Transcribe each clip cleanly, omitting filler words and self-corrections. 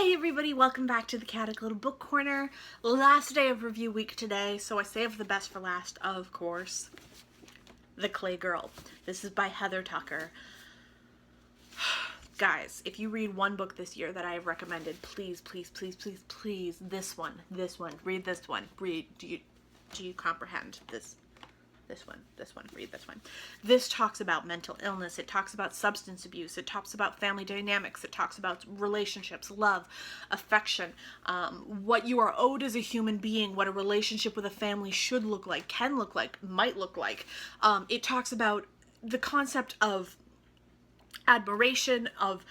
Hi everybody, welcome back to the Chaotic Little Book Corner. Last day of review week today, so I saved the best for last, of course. The Clay Girl. This is by Heather Tucker. Guys, if you read one book this year that I have recommended, please, please, please, please, please, this one, read this one, do you comprehend this? This one, read this one. This talks about mental illness, it talks about substance abuse, it talks about family dynamics, it talks about relationships, love, affection, what you are owed as a human being, what a relationship with a family should look like, can look like, might look like. It talks about the concept of admiration, of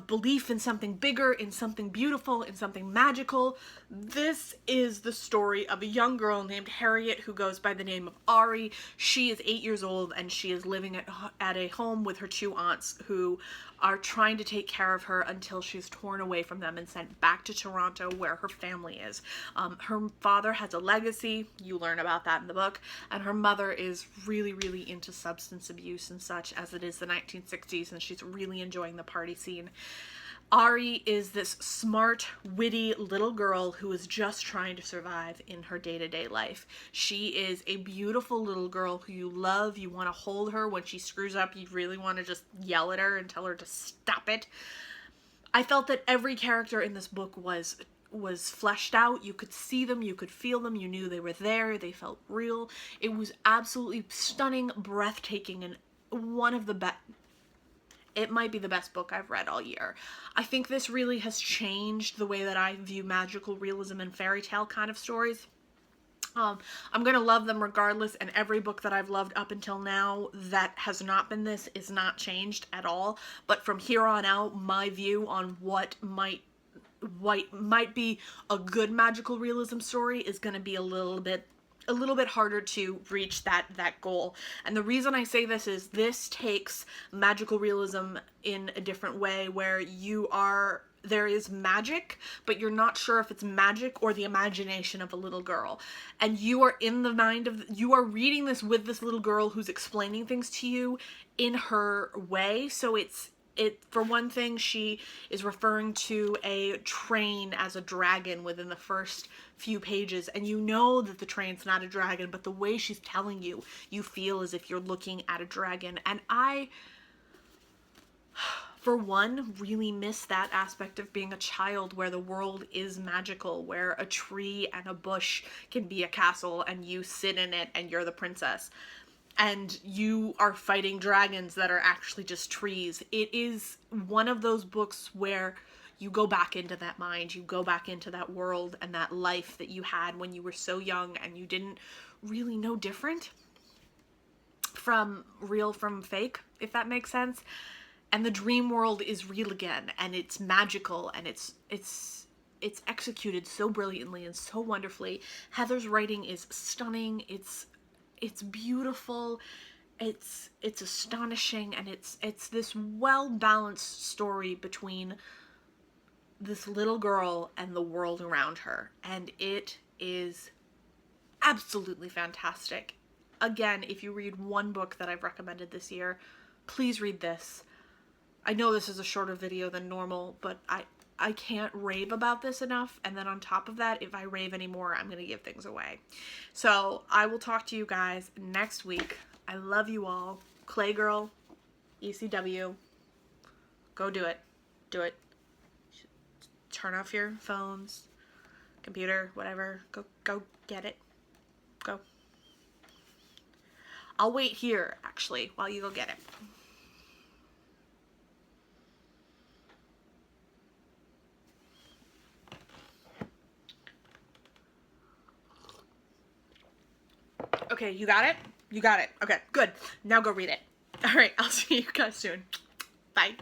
belief in something bigger, in something beautiful, in something magical. This is the story of a young girl named Harriet who goes by the name of Ari. She is 8 years old and she is living at a home with her two aunts who are trying to take care of her until she's torn away from them and sent back to Toronto where her family is. Her father has a legacy, you learn about that in the book, and her mother is really, really into substance abuse and such, as it is the 1960s, and she's really enjoying the party scene. Ari is this smart, witty little girl who is just trying to survive in her day-to-day life. She is a beautiful little girl who you love. You want to hold her. When she screws up, you really want to just yell at her and tell her to stop it. I felt that every character in this book was fleshed out. You could see them, you could feel them, you knew they were there, they felt real. It was absolutely stunning, breathtaking, and one of the best. It might be the best book I've read all year. I think this really has changed the way that I view magical realism and fairy tale kind of stories. I'm going to love them regardless, and every book that I've loved up until now that has not been this is not changed at all. But from here on out, my view on what might be a good magical realism story is going to be a little bit harder to reach that goal. And the reason I say this is this takes magical realism in a different way, where there is magic, but you're not sure if it's magic or the imagination of a little girl. And you are you are reading this with this little girl who's explaining things to you in her way. So for one thing, she is referring to a train as a dragon within the first few pages, and you know that the train's not a dragon, but the way she's telling you, you feel as if you're looking at a dragon. And I, for one, really miss that aspect of being a child, where the world is magical, where a tree and a bush can be a castle and you sit in it and you're the princess. And you are fighting dragons that are actually just trees. It is one of those books where you go back into that mind, you go back into that world and that life that you had when you were so young and you didn't really know different from real from fake, if that makes sense. And the dream world is real again, and it's magical, and it's executed so brilliantly and so wonderfully. Heather's writing is stunning. It's beautiful, it's astonishing, and it's this well-balanced story between this little girl and the world around her, and it is absolutely fantastic. Again, if you read one book that I've recommended this year, please read this. I know this is a shorter video than normal, but I can't rave about this enough, and then on top of that, if I rave anymore, I'm gonna give things away. So I will talk to you guys next week. I love you all. Clay Girl, ECW, go do it. Do it. Turn off your phones, computer, whatever. Go get it. Go. I'll wait here, actually, while you go get it. Okay, you got it? You got it. Okay, good. Now go read it. All right, I'll see you guys soon. Bye.